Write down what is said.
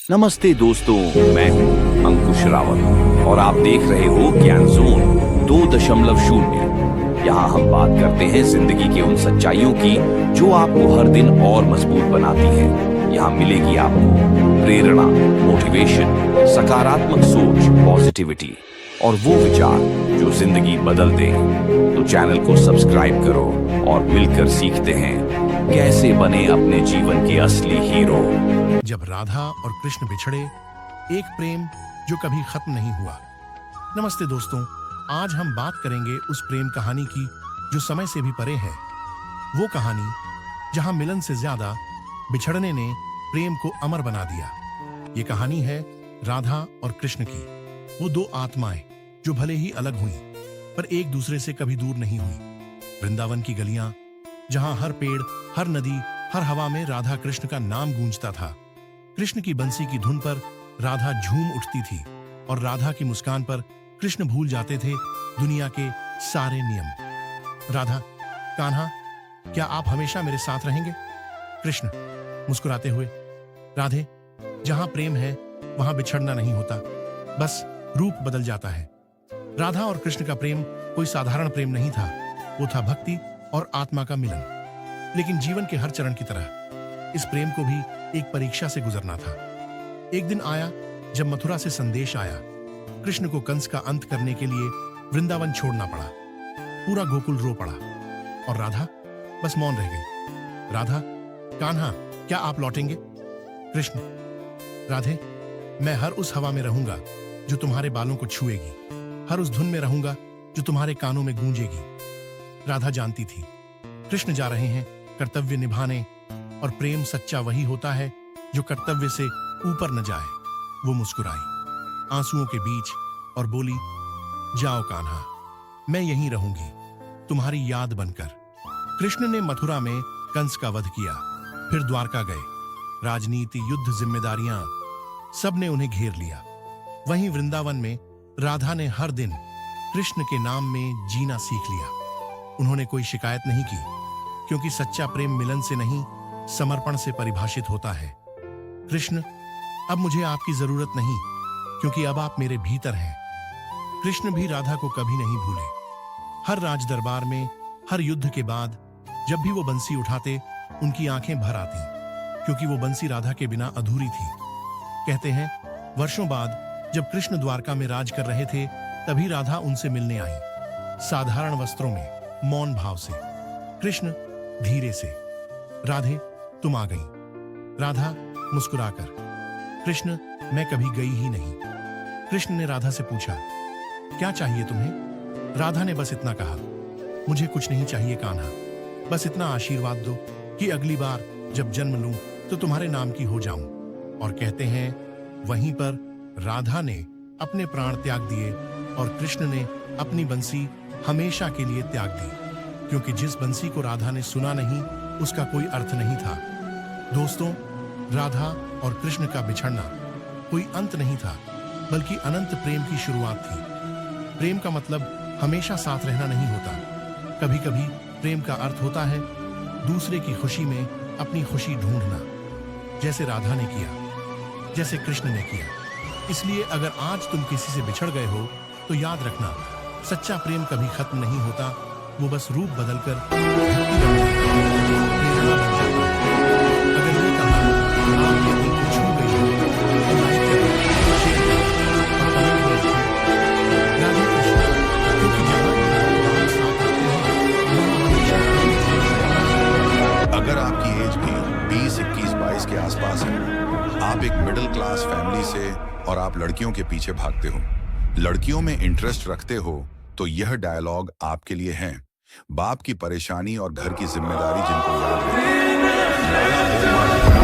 नमस्ते दोस्तों, मैं हूं अंकुश रावत और आप देख रहे हो ज्ञान जोन 2.0। यहाँ हम बात करते हैं जिंदगी की उन सच्चाइयों की जो आपको हर दिन और मजबूत बनाती हैं। यहाँ मिलेगी आपको प्रेरणा, मोटिवेशन, सकारात्मक सोच, पॉजिटिविटी और वो विचार जो जिंदगी बदल दे। तो चैनल को सब्सक्राइब करो और मिलकर सीखते हैं कैसे बने अपने जीवन के असली हीरो। जब राधा और कृष्ण बिछड़े, एक प्रेम जो कभी खत्म नहीं हुआ। नमस्ते दोस्तों, आज हम बात करेंगे उस प्रेम कहानी की जो समय से भी परे है। वो कहानी जहां मिलन से ज्यादा बिछड़ने ने प्रेम को अमर बना दिया। ये कहानी है राधा और कृष्ण की, वो दो आत्माएं जो भले ही अलग हुई पर एक दूसरे से कभी दूर नहीं हुई। वृंदावन की गलियां जहां हर पेड़, हर नदी, हर हवा में राधा कृष्ण का नाम गूंजता था। कृष्ण की बंसी की धुन पर राधा झूम उठती थी और राधा की मुस्कान पर कृष्ण भूल जाते थे दुनिया के सारे नियम। राधा, कान्हा, क्या आप हमेशा मेरे साथ रहेंगे? कृष्ण मुस्कुराते हुए, राधे, जहां प्रेम है वहां बिछड़ना नहीं होता, बस रूप बदल जाता है। राधा और कृष्ण का प्रेम कोई साधारण प्रेम नहीं था, वो था भक्ति और आत्मा का मिलन। लेकिन जीवन के हर चरण की तरह इस प्रेम को भी एक परीक्षा से गुजरना था। एक दिन आया जब मथुरा से संदेश आया, कृष्ण को कंस का अंत करने के लिए वृंदावन छोड़ना पड़ा। पूरा गोकुल रो पड़ा और राधा बस मौन रह गई। राधा, कान्हा, क्या आप लौटेंगे? कृष्ण, राधे, मैं हर उस हवा में रहूंगा जो तुम्हारे बालों को छुएगी, हर उस धुन में रहूंगा जो तुम्हारे कानों में गूंजेगी। राधा जानती थी कृष्ण जा रहे हैं कर्तव्य निभाने, और प्रेम सच्चा वही होता है जो कर्तव्य से ऊपर न जाए। वो मुस्कुराई आंसुओं के बीच और बोली, जाओ कान्हा, मैं यहीं रहूंगी तुम्हारी याद बनकर। कृष्ण ने मथुरा में कंस का वध किया, फिर द्वारका गए। राजनीति, युद्ध, जिम्मेदारियां, सब ने उन्हें घेर लिया। वहीं वृंदावन में राधा ने हर दिन कृष्ण के नाम में जीना सीख लिया। उन्होंने कोई शिकायत नहीं की, क्योंकि सच्चा प्रेम मिलन से नहीं, समर्पण से परिभाषित होता है। कृष्ण, अब मुझे आपकी जरूरत नहीं, क्योंकि अब आप मेरे भीतर हैं। कृष्ण भी राधा को कभी नहीं भूले। हर राज दरबार में, हर युद्ध के बाद जब भी वो बंसी उठाते, उनकी आंखें भर आती, क्योंकि वो बंसी राधा के बिना अधूरी थी। कहते हैं वर्षों बाद जब कृष्ण द्वारका में राज कर रहे थे, तभी राधा उनसे मिलने आई, साधारण वस्त्रों में, मौन भाव से। कृष्ण धीरे से, राधे, तुम आ गई। राधा मुस्कुराकर, कृष्ण, मैं कभी गई ही नहीं। कृष्ण ने राधा से पूछा, क्या चाहिए तुम्हें? राधा ने बस इतना कहा, मुझे कुछ नहीं चाहिए कान्हा, बस इतना आशीर्वाद दो कि अगली बार जब जन्म लूं तो तुम्हारे नाम की हो जाऊं। और कहते हैं वहीं पर राधा ने अपने प्राण त्याग दिए और कृष्ण ने अपनी बंसी हमेशा के लिए त्याग दी, क्योंकि जिस बंसी को राधा ने सुना नहीं, उसका कोई अर्थ नहीं था। दोस्तों, राधा और कृष्ण का बिछड़ना कोई अंत नहीं था, बल्कि अनंत प्रेम की शुरुआत थी। प्रेम का मतलब हमेशा साथ रहना नहीं होता। कभी कभी प्रेम का अर्थ होता है दूसरे की खुशी में अपनी खुशी ढूंढना, जैसे राधा ने किया, जैसे कृष्ण ने किया। इसलिए अगर आज तुम किसी से बिछड़ गए हो तो याद रखना, सच्चा प्रेम कभी खत्म नहीं होता, वो बस रूप बदलकर भक्ति बन जाता है, प्रेरणा बन जाता है। अगर ये कहानी आपके दिल को छू गई हो तो लाइक करें, शेयर करें और कमेंट में लिखें राधे कृष्ण, क्योंकि जहाँ भगवान साथ आते हैं वहाँ हमेशा प्रेम जीता है। अगर आपकी एज भी 20, 21, 22 के आसपास है, आप एक मिडिल क्लास फैमिली से और आप लड़कियों के पीछे भागते हो, लड़कियों में इंटरेस्ट रखते हो, तो यह डायलॉग आपके लिए है। बाप की परेशानी और घर की जिम्मेदारी जिनको याद रहती है,